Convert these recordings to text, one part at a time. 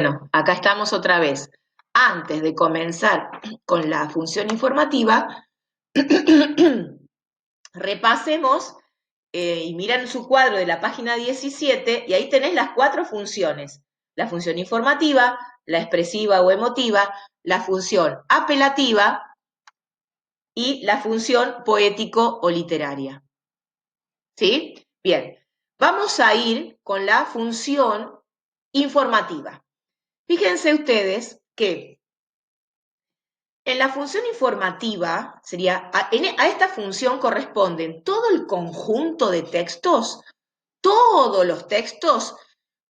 Bueno, acá estamos otra vez. Antes de comenzar con la función informativa, repasemos y miran su cuadro de la página 17 y ahí tenés las 4 funciones. La función informativa, la expresiva o emotiva, la función apelativa y la función poético o literaria. ¿Sí? Bien, vamos a ir con la función informativa. Fíjense ustedes que en la función informativa, a esta función corresponden todo el conjunto de textos, todos los textos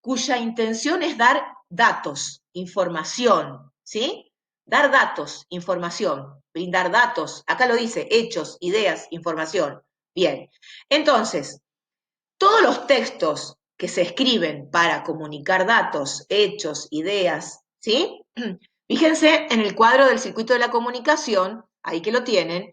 cuya intención es dar datos, información, ¿sí? Dar datos, información, brindar datos, acá lo dice, hechos, ideas, información. Bien, entonces, todos los textos que se escriben para comunicar datos, hechos, ideas, ¿sí? Fíjense en el cuadro del circuito de la comunicación, ahí que lo tienen,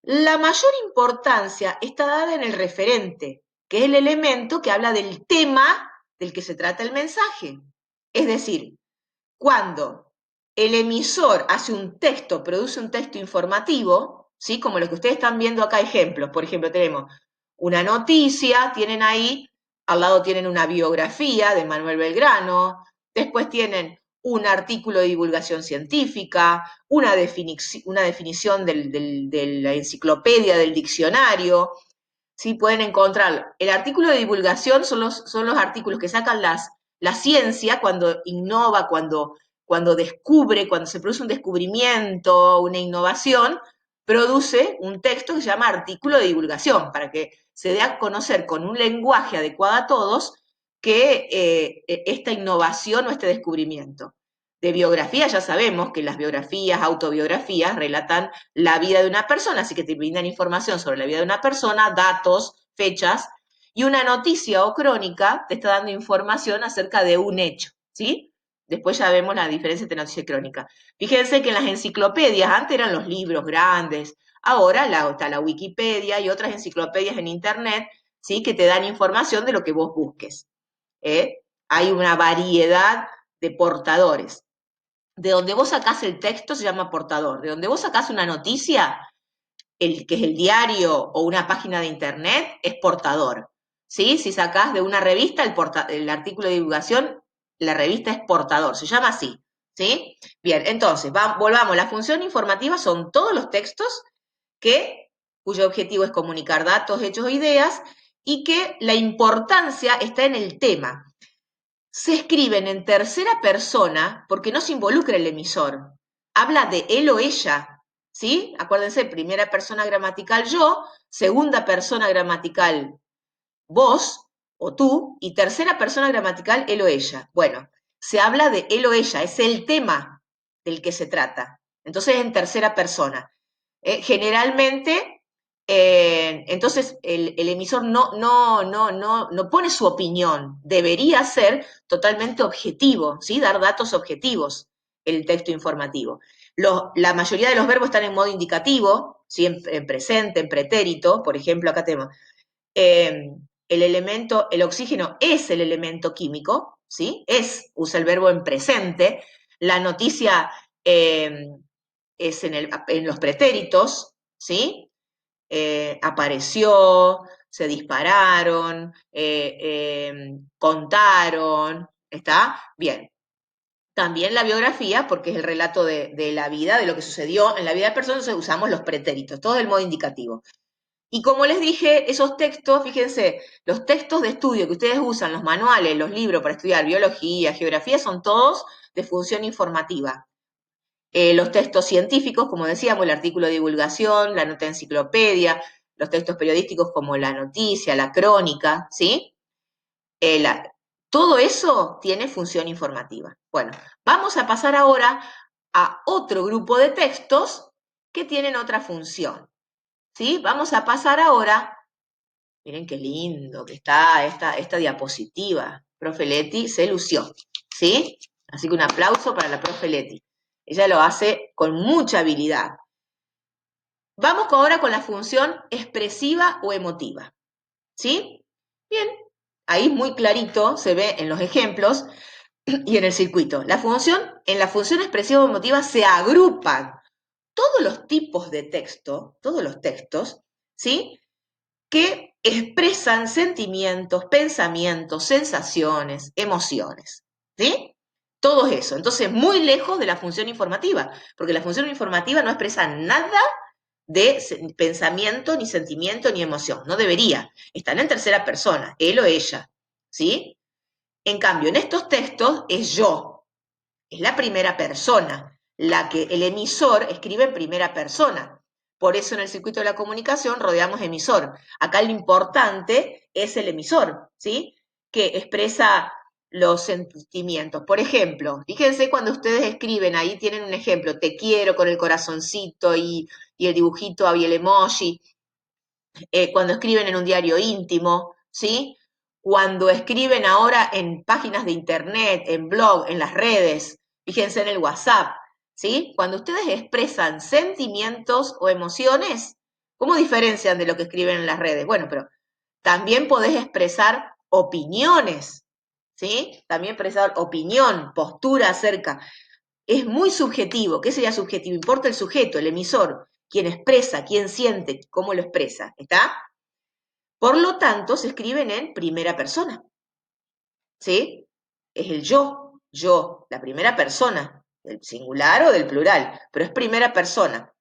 la mayor importancia está dada en el referente, que es el elemento que habla del tema del que se trata el mensaje. Es decir, cuando el emisor hace un texto, produce un texto informativo, ¿sí? Como lo que ustedes están viendo acá, ejemplos. Por ejemplo, tenemos una noticia, tienen ahí, al lado tienen una biografía de Manuel Belgrano, después tienen un artículo de divulgación científica, una definición de la enciclopedia, del diccionario, ¿sí? Pueden encontrarlo. El artículo de divulgación son los artículos que sacan la ciencia cuando innova, cuando descubre, cuando se produce un descubrimiento, una innovación, produce un texto que se llama artículo de divulgación, para que se dé a conocer con un lenguaje adecuado a todos que esta innovación o este descubrimiento. De biografía ya sabemos que las biografías, autobiografías, relatan la vida de una persona, así que te brindan información sobre la vida de una persona, datos, fechas, y una noticia o crónica te está dando información acerca de un hecho, ¿sí? Después ya vemos la diferencia entre noticia y crónica. Fíjense que en las enciclopedias, antes eran los libros grandes, ahora está la Wikipedia y otras enciclopedias en Internet, ¿sí? Que te dan información de lo que vos busques. Hay una variedad de portadores. De donde vos sacás el texto se llama portador. De donde vos sacás una noticia, que es el diario o una página de internet, es portador. ¿Sí? Si sacás de una revista el artículo de divulgación, la revista es portador, se llama así. ¿Sí? Bien, entonces, volvamos. La función informativa son todos los textos cuyo objetivo es comunicar datos, hechos o ideas, y que la importancia está en el tema. Se escriben en tercera persona porque no se involucra el emisor. Habla de él o ella, ¿sí? Acuérdense, primera persona gramatical yo, segunda persona gramatical vos o tú, y tercera persona gramatical él o ella. Bueno, se habla de él o ella, es el tema del que se trata. Entonces, en tercera persona. Generalmente, entonces el emisor no pone su opinión, debería ser totalmente objetivo, ¿sí? Dar datos objetivos el texto informativo. La mayoría de los verbos están en modo indicativo, ¿sí? En presente, en pretérito, por ejemplo, acá tenemos el oxígeno es el elemento químico, ¿sí? Usa el verbo en presente, la noticia es en los pretéritos, ¿sí? Apareció, se dispararon, contaron, ¿está? Bien. También la biografía, porque es el relato de la vida, de lo que sucedió en la vida de personas, entonces usamos los pretéritos, todo el modo indicativo. Y como les dije, esos textos, fíjense, los textos de estudio que ustedes usan, los manuales, los libros para estudiar biología, geografía, son todos de función informativa. Los textos científicos, como decíamos, el artículo de divulgación, la nota de enciclopedia, los textos periodísticos como la noticia, la crónica, ¿sí? Todo eso tiene función informativa. Bueno, vamos a pasar ahora a otro grupo de textos que tienen otra función, ¿sí? Vamos a pasar ahora, miren qué lindo que está esta diapositiva. Profe Leti se lució, ¿sí? Así que un aplauso para la profe Leti. Ella lo hace con mucha habilidad. Vamos ahora con la función expresiva o emotiva, ¿sí? Bien, ahí muy clarito se ve en los ejemplos y en el circuito. En la función expresiva emotiva se agrupan todos los tipos de texto, todos los textos, ¿sí? Que expresan sentimientos, pensamientos, sensaciones, emociones, ¿sí? Todo eso. Entonces, muy lejos de la función informativa, porque la función informativa no expresa nada de pensamiento, ni sentimiento, ni emoción. No debería. Están en tercera persona, él o ella, ¿sí? En cambio, en estos textos es yo, es la primera persona, la que el emisor escribe en primera persona. Por eso en el circuito de la comunicación rodeamos emisor. Acá lo importante es el emisor, ¿sí? Que expresa los sentimientos. Por ejemplo, fíjense cuando ustedes escriben, ahí tienen un ejemplo, te quiero con el corazoncito y el dibujito y el emoji, cuando escriben en un diario íntimo, ¿sí? Cuando escriben ahora en páginas de internet, en blog, en las redes, fíjense en el WhatsApp, ¿sí? Cuando ustedes expresan sentimientos o emociones, ¿cómo diferencian de lo que escriben en las redes? Bueno, pero también podés expresar opiniones, ¿sí? También expresar opinión, postura acerca. Es muy subjetivo. ¿Qué sería subjetivo? Importa el sujeto, el emisor, quien expresa, quien siente, cómo lo expresa, ¿está? Por lo tanto, se escriben en primera persona, ¿sí? Es el yo, la primera persona, del singular o del plural, pero es primera persona,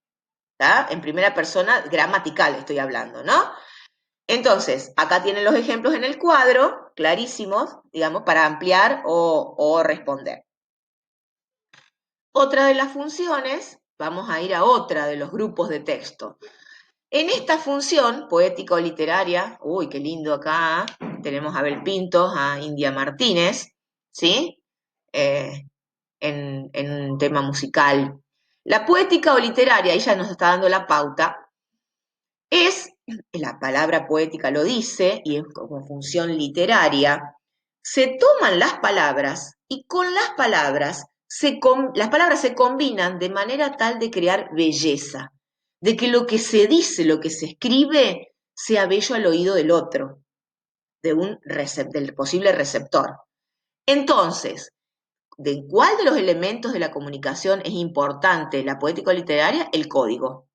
¿está? En primera persona gramatical estoy hablando, ¿no? Entonces, acá tienen los ejemplos en el cuadro, clarísimos, digamos, para ampliar o responder. Otra de las funciones, vamos a ir a otra de los grupos de texto. En esta función poética o literaria, uy, qué lindo acá, tenemos a Abel Pintos, a India Martínez, ¿sí? En un tema musical. La poética o literaria, ella nos está dando la pauta, es, la palabra poética lo dice, y es como función literaria, se toman las palabras y con las palabras se combinan de manera tal de crear belleza, de que lo que se dice, lo que se escribe, sea bello al oído del otro, del posible receptor. Entonces, ¿de cuál de los elementos de la comunicación es importante la poética literaria? El código.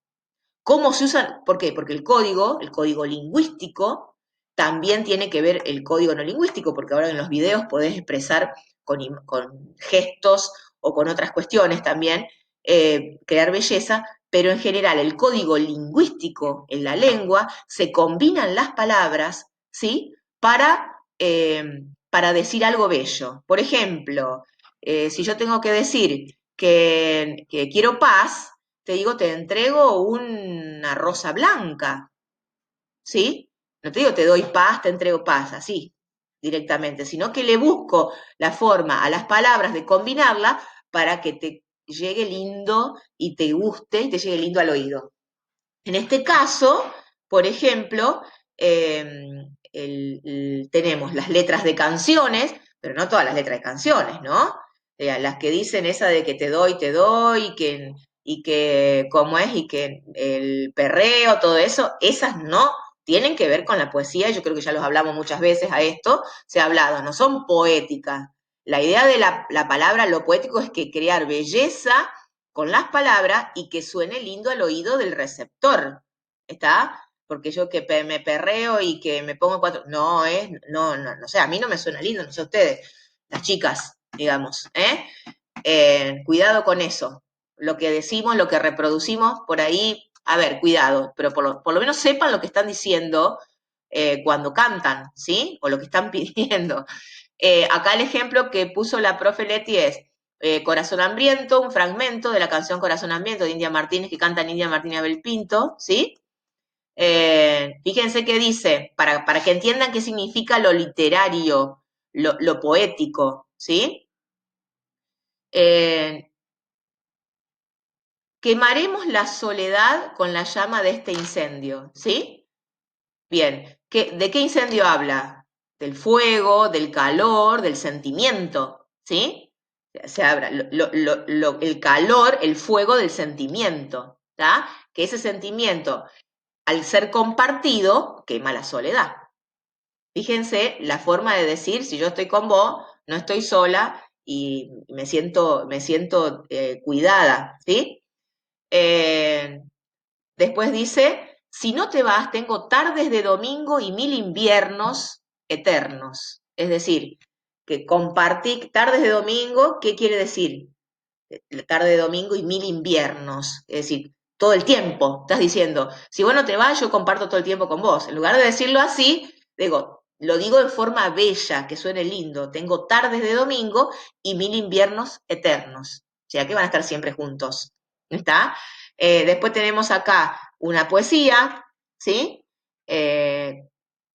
¿Cómo se usan? ¿Por qué? Porque el código lingüístico, también tiene que ver el código no lingüístico, porque ahora en los videos podés expresar con gestos o con otras cuestiones también, crear belleza, pero en general el código lingüístico en la lengua se combinan las palabras, ¿sí? Para decir algo bello. Por ejemplo, si yo tengo que decir que quiero paz, te digo, te entrego una rosa blanca, ¿sí? No te digo, te doy paz, te entrego paz, así, directamente, sino que le busco la forma a las palabras de combinarla para que te llegue lindo y te guste y te llegue lindo al oído. En este caso, por ejemplo, tenemos las letras de canciones, pero no todas las letras de canciones, ¿no? Las que dicen esa de que te doy, y que cómo es, y que el perreo, todo eso, esas no tienen que ver con la poesía, yo creo que ya los hablamos muchas veces a esto, se ha hablado, no son poéticas. La idea de la palabra, lo poético es que crear belleza con las palabras y que suene lindo al oído del receptor, ¿está? Porque yo que me perreo y que me pongo cuatro, no sé, a mí no me suena lindo, no sé ustedes, las chicas, digamos, ¿eh? Cuidado con eso, lo que decimos, lo que reproducimos, por ahí, a ver, cuidado, pero por lo menos sepan lo que están diciendo cuando cantan, ¿sí? O lo que están pidiendo. Acá el ejemplo que puso la profe Leti es Corazón Hambriento, un fragmento de la canción Corazón Hambriento de India Martínez, que canta India Martínez Abel Pinto, ¿sí? Fíjense que dice, para que entiendan qué significa lo literario, lo poético, ¿sí? Quemaremos la soledad con la llama de este incendio, ¿sí? Bien, ¿de qué incendio habla? Del fuego, del calor, del sentimiento, ¿sí? Se habla el calor, el fuego del sentimiento, ¿tá? Que ese sentimiento, al ser compartido, quema la soledad. Fíjense la forma de decir, si yo estoy con vos, no estoy sola, me siento cuidada, ¿sí? Eh, Después dice, si no te vas, tengo tardes de domingo y 1000 inviernos eternos. Es decir, que compartí tardes de domingo, ¿qué quiere decir? La tarde de domingo y 1000 inviernos. Es decir, todo el tiempo. Estás diciendo, si vos no te vas, yo comparto todo el tiempo con vos. En lugar de decirlo así, lo digo en forma bella, que suene lindo. Tengo tardes de domingo y 1000 inviernos eternos. O sea que van a estar siempre juntos. ¿Está? Después tenemos acá una poesía, ¿sí? Eh,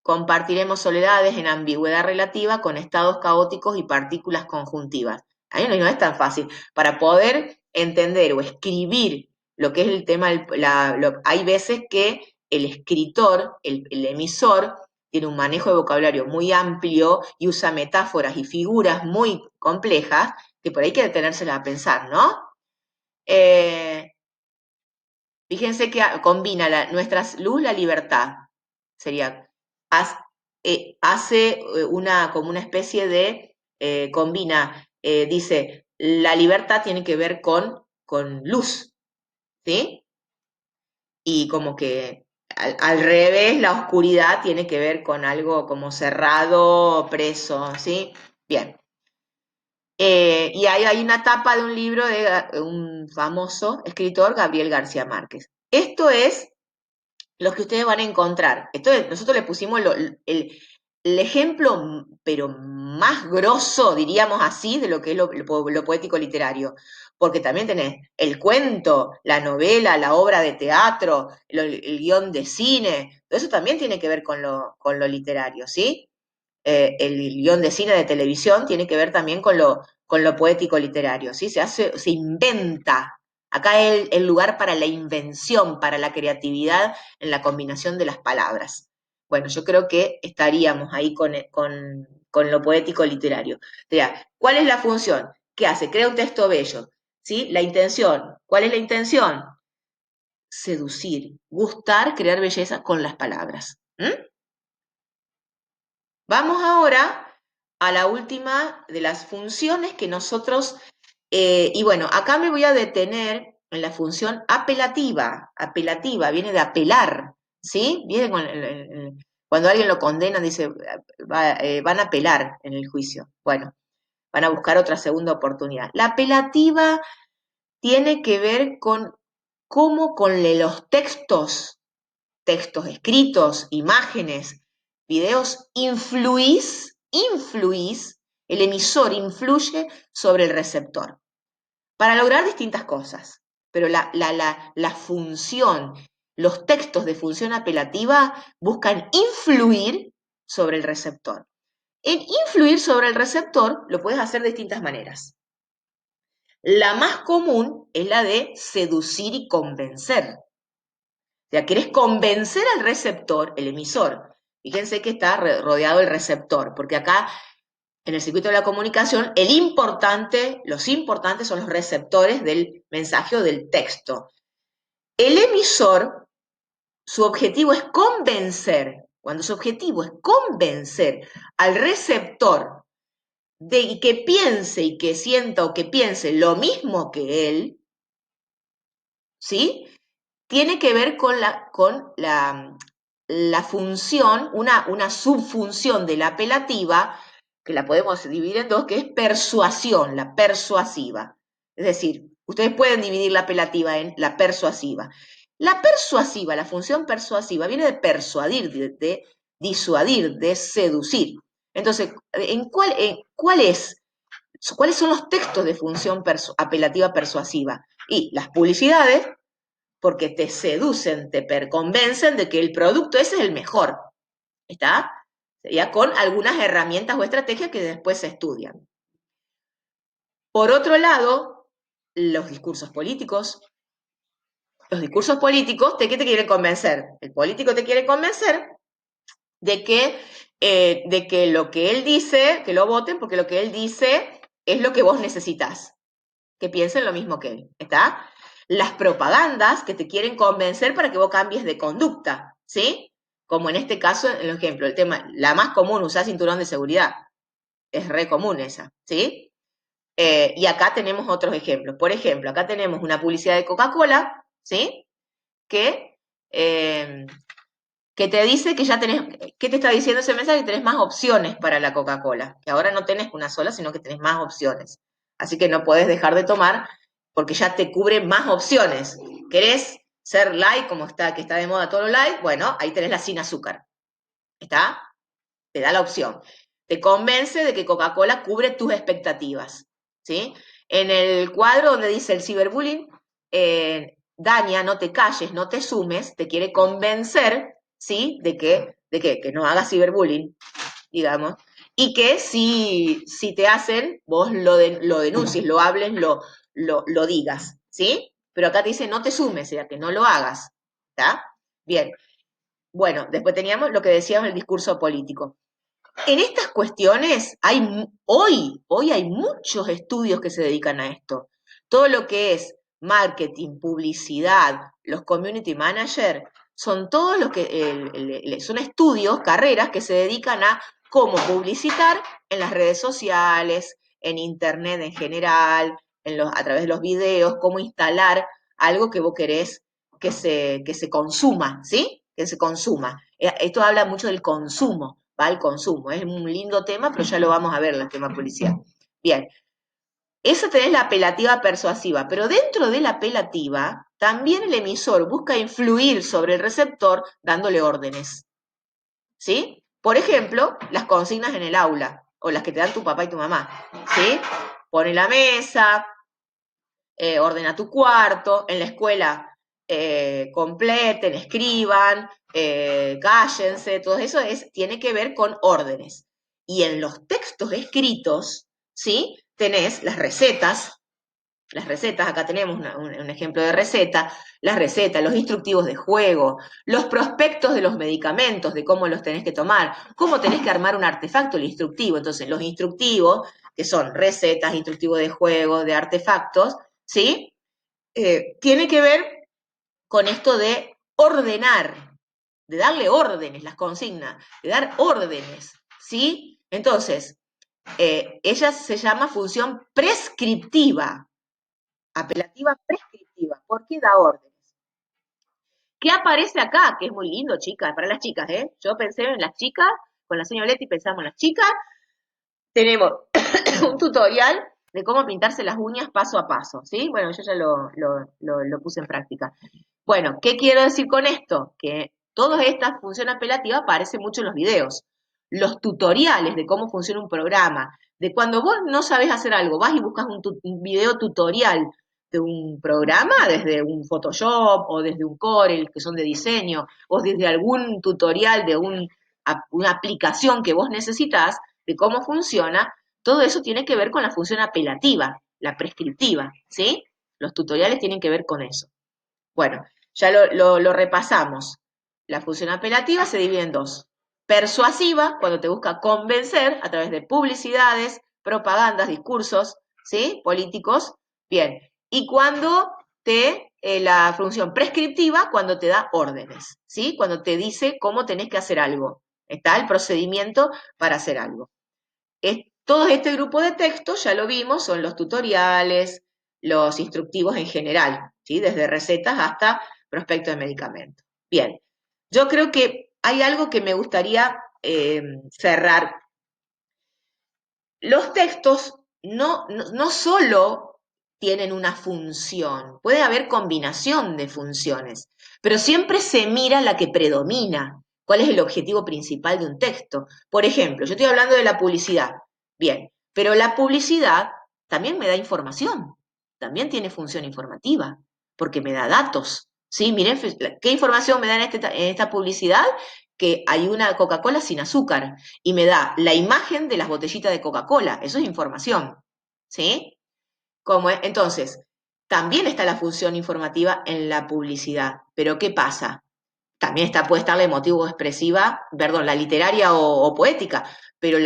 Compartiremos soledades en ambigüedad relativa con estados caóticos y partículas conjuntivas. Ahí no es tan fácil. Para poder entender o escribir lo que es el tema, hay veces que el escritor, el emisor, tiene un manejo de vocabulario muy amplio y usa metáforas y figuras muy complejas que por ahí hay que detenérselas a pensar, ¿no? Eh, Fíjense que combina nuestra luz, la libertad. Sería, hace como una especie de, combina, dice, la libertad tiene que ver con luz, ¿sí? Y como que al revés, la oscuridad tiene que ver con algo como cerrado, preso, ¿sí? Bien. Y ahí hay una tapa de un libro de un famoso escritor, Gabriel García Márquez. Esto es los que ustedes van a encontrar. Entonces, nosotros le pusimos el ejemplo, pero más grosso, diríamos así, de lo que es lo poético literario. Porque también tenés el cuento, la novela, la obra de teatro, el guión de cine, todo eso también tiene que ver con lo literario, ¿sí? El guión de cine, de televisión, tiene que ver también con lo poético literario, ¿sí? Se inventa. Acá es el lugar para la invención, para la creatividad en la combinación de las palabras. Bueno, yo creo que estaríamos ahí con lo poético literario. O sea, ¿cuál es la función? ¿Qué hace? Crea un texto bello. ¿Sí? La intención. ¿Cuál es la intención? Seducir, gustar, crear belleza con las palabras. ¿Mm? Vamos ahora a la última de las funciones que nosotros, y bueno, acá me voy a detener en la función apelativa. Apelativa, viene de apelar, ¿sí? Viene cuando alguien lo condena, dice, van a apelar en el juicio. Bueno, van a buscar otra segunda oportunidad. La apelativa tiene que ver con cómo con los textos escritos, imágenes, videos, influís, el emisor influye sobre el receptor para lograr distintas cosas. Pero la función, los textos de función apelativa buscan influir sobre el receptor. En influir sobre el receptor lo puedes hacer de distintas maneras. La más común es la de seducir y convencer. O sea, querés convencer al receptor, el emisor. Fíjense que está rodeado el receptor, porque acá en el circuito de la comunicación, los importantes son los receptores del mensaje o del texto. El emisor, su objetivo es convencer, cuando su objetivo es convencer al receptor de que piense y que sienta o que piense lo mismo que él, ¿sí? Tiene que ver con la función, una subfunción de la apelativa, que la podemos dividir en dos, que es persuasión, la persuasiva. Es decir, ustedes pueden dividir la apelativa en la persuasiva. La persuasiva, la función persuasiva, viene de persuadir, de disuadir, de seducir. Entonces, ¿cuáles son los textos de función apelativa persuasiva? Y las publicidades, porque te seducen, te convencen de que el producto ese es el mejor. ¿Está? Sería con algunas herramientas o estrategias que después se estudian. Por otro lado, los discursos políticos. Los discursos políticos, ¿de qué te quieren convencer? El político te quiere convencer de que lo que él dice, que lo voten, porque lo que él dice es lo que vos necesitas. Que piensen lo mismo que él, ¿está? Las propagandas que te quieren convencer para que vos cambies de conducta, ¿sí? Como en este caso, en el ejemplo, el tema, la más común, usar cinturón de seguridad. Es re común esa, ¿sí? Y acá tenemos otros ejemplos. Por ejemplo, acá tenemos una publicidad de Coca-Cola, ¿sí? Que, eh, que te dice que ya tenés, ¿qué te está diciendo ese mensaje? Que tenés más opciones para la Coca-Cola, que ahora no tenés una sola, sino que tenés más opciones. Así que no podés dejar de tomar porque ya te cubre más opciones. ¿Querés ser light, como está, que está de moda todo lo light? Bueno, ahí tenés la sin azúcar. ¿Está? Te da la opción. Te convence de que Coca-Cola cubre tus expectativas. ¿Sí? En el cuadro donde dice el ciberbullying, daña, no te calles, no te sumes, te quiere convencer, ¿sí? De que no hagas ciberbullying, digamos, y que si te hacen, vos lo denuncies, lo hables, lo digas, ¿sí? Pero acá te dice no te sumes, o sea, que no lo hagas, ¿está? Bien, bueno, después teníamos lo que decíamos el discurso político. En estas cuestiones hoy hay muchos estudios que se dedican a esto. Todo lo que es marketing, publicidad, los community managers, son todos los que son estudios, carreras que se dedican a cómo publicitar en las redes sociales, en internet en general, a través de los videos, cómo instalar algo que vos querés que se consuma, ¿sí? Que se consuma. Esto habla mucho del consumo, va al consumo. Es un lindo tema, pero ya lo vamos a ver, el tema policial. Bien, eso tenés la apelativa persuasiva, pero dentro de la apelativa, también el emisor busca influir sobre el receptor dándole órdenes, ¿sí? Por ejemplo, las consignas en el aula, o las que te dan tu papá y tu mamá, ¿sí? Pone la mesa, ordena tu cuarto, en la escuela completen, escriban, cállense, todo eso tiene que ver con órdenes. Y en los textos escritos, ¿sí? Tenés las recetas, acá tenemos un ejemplo de receta, las recetas, los instructivos de juego, los prospectos de los medicamentos, de cómo los tenés que tomar, cómo tenés que armar un artefacto, el instructivo. Entonces, los instructivos, que son recetas, instructivos de juego, de artefactos, ¿sí? Tiene que ver con esto de ordenar, de darle órdenes, las consignas, de dar órdenes, ¿sí? Entonces, ella se llama función prescriptiva, apelativa prescriptiva, porque da órdenes. ¿Qué aparece acá? Que es muy lindo, chicas, para las chicas, ¿eh? Yo pensé en las chicas, con la señora Leti pensamos en las chicas. Tenemos un tutorial de cómo pintarse las uñas paso a paso, ¿sí? Bueno, yo ya lo puse en práctica. Bueno, ¿qué quiero decir con esto? Que todas estas funciones apelativas aparecen mucho en los videos. Los tutoriales de cómo funciona un programa, de cuando vos no sabés hacer algo, vas y buscas un video tutorial de un programa, desde un Photoshop o desde un Corel, que son de diseño, o desde algún tutorial de una aplicación que vos necesitas, de cómo funciona, todo eso tiene que ver con la función apelativa, la prescriptiva, ¿sí? Los tutoriales tienen que ver con eso. Bueno, ya lo repasamos. La función apelativa se divide en dos. Persuasiva, cuando te busca convencer a través de publicidades, propagandas, discursos, ¿sí? Políticos. Bien. Y cuando la función prescriptiva, cuando te da órdenes, ¿sí? Cuando te dice cómo tenés que hacer algo. Está el procedimiento para hacer algo. Todo este grupo de textos, ya lo vimos, son los tutoriales, los instructivos en general, ¿sí? Desde recetas hasta prospecto de medicamentos. Bien, yo creo que hay algo que me gustaría cerrar. Los textos no solo tienen una función, puede haber combinación de funciones, pero siempre se mira la que predomina, cuál es el objetivo principal de un texto. Por ejemplo, yo estoy hablando de la publicidad, bien, pero la publicidad también me da información, también tiene función informativa, porque me da datos. ¿Sí? Miren, ¿qué información me da en esta publicidad? Que hay una Coca-Cola sin azúcar y me da la imagen de las botellitas de Coca-Cola. Eso es información, ¿sí? Entonces, también está la función informativa en la publicidad. Pero ¿qué pasa? También puede estar la emotivo-expresiva, perdón, la literaria o poética, pero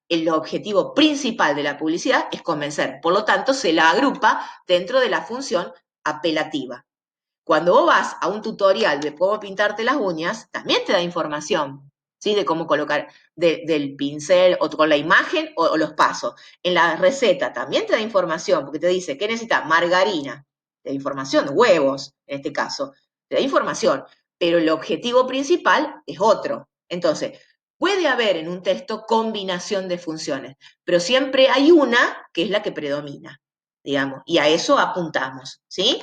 el objetivo principal de la publicidad es convencer. Por lo tanto, se la agrupa dentro de la función apelativa. Cuando vos vas a un tutorial de cómo pintarte las uñas, también te da información, ¿sí? De cómo colocar del pincel o con la imagen o los pasos. En la receta también te da información, porque te dice, ¿qué necesitas? Margarina, te da información, huevos, en este caso, te da información, pero el objetivo principal es otro. Entonces, puede haber en un texto combinación de funciones, pero siempre hay una que es la que predomina, digamos, y a eso apuntamos, ¿sí?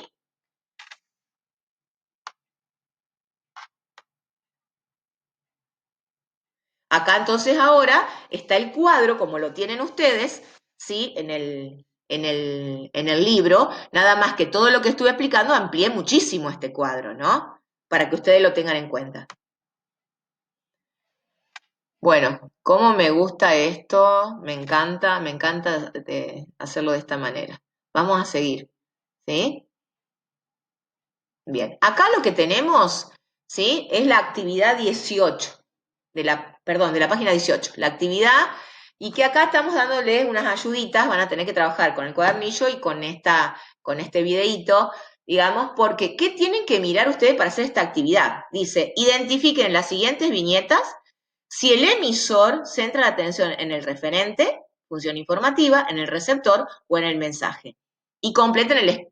Acá entonces ahora está el cuadro, como lo tienen ustedes, ¿sí? En el libro, nada más que todo lo que estuve explicando, amplié muchísimo este cuadro, ¿no? Para que ustedes lo tengan en cuenta. Bueno, cómo me gusta esto, me encanta hacerlo de esta manera. Vamos a seguir, ¿sí? Bien, acá lo que tenemos, ¿sí? Es la actividad 18, perdón, de la página 18, la actividad, y que acá estamos dándole unas ayuditas, van a tener que trabajar con el cuadernillo y con este videíto, digamos, porque ¿qué tienen que mirar ustedes para hacer esta actividad? Dice, identifiquen en las siguientes viñetas si el emisor centra la atención en el referente, función informativa, en el receptor o en el mensaje. Y completen el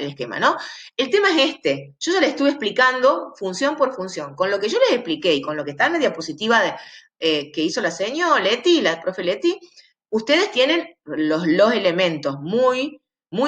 esquema, ¿no? El tema es este. Yo ya les estuve explicando función por función. Con lo que yo les expliqué y con lo que está en la diapositiva que hizo la señora Leti, la profe Leti, ustedes tienen los elementos muy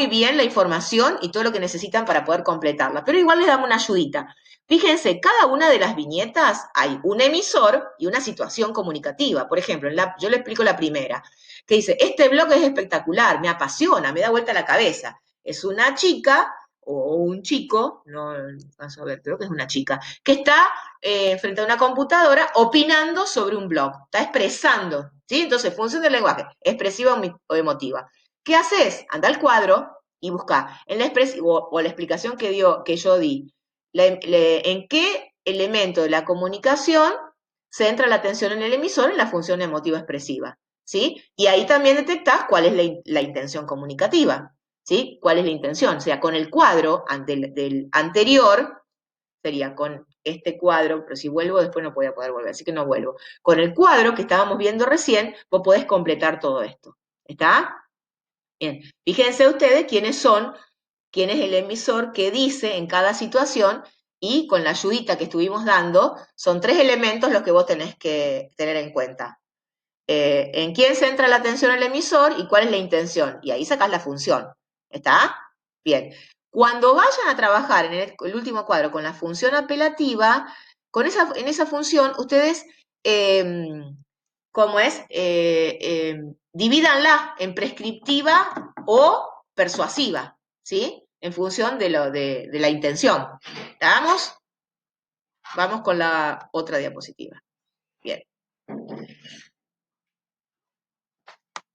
bien, la información y todo lo que necesitan para poder completarla. Pero igual les damos una ayudita. Fíjense, cada una de las viñetas hay un emisor y una situación comunicativa. Por ejemplo, yo le explico la primera, que dice, este blog es espectacular, me apasiona, me da vuelta la cabeza. Es una chica o un chico, no, vamos a ver, creo que es una chica, que está frente a una computadora opinando sobre un blog, está expresando, ¿sí? Entonces, función del lenguaje, expresiva o emotiva. ¿Qué haces? Anda al cuadro y busca en la o la explicación que yo di, en qué elemento de la comunicación centra la atención en el emisor en la función emotiva expresiva, ¿sí? Y ahí también detectás cuál es la intención comunicativa, ¿sí? ¿Cuál es la intención? O sea, con el cuadro del anterior, sería con este cuadro, pero si vuelvo después no voy a poder volver, así que no vuelvo. Con el cuadro que estábamos viendo recién, vos podés completar todo esto. ¿Está? Bien. Fíjense ustedes quién es el emisor que dice en cada situación y con la ayudita que estuvimos dando, son 3 elementos los que vos tenés que tener en cuenta. En quién centra la atención el emisor y cuál es la intención. Y ahí sacás la función. ¿Está? Bien. Cuando vayan a trabajar en el último cuadro con la función apelativa, en esa función ustedes, ¿cómo es? Divídanla en prescriptiva o persuasiva, ¿sí? En función de la intención. ¿Vamos? Vamos con la otra diapositiva. Bien.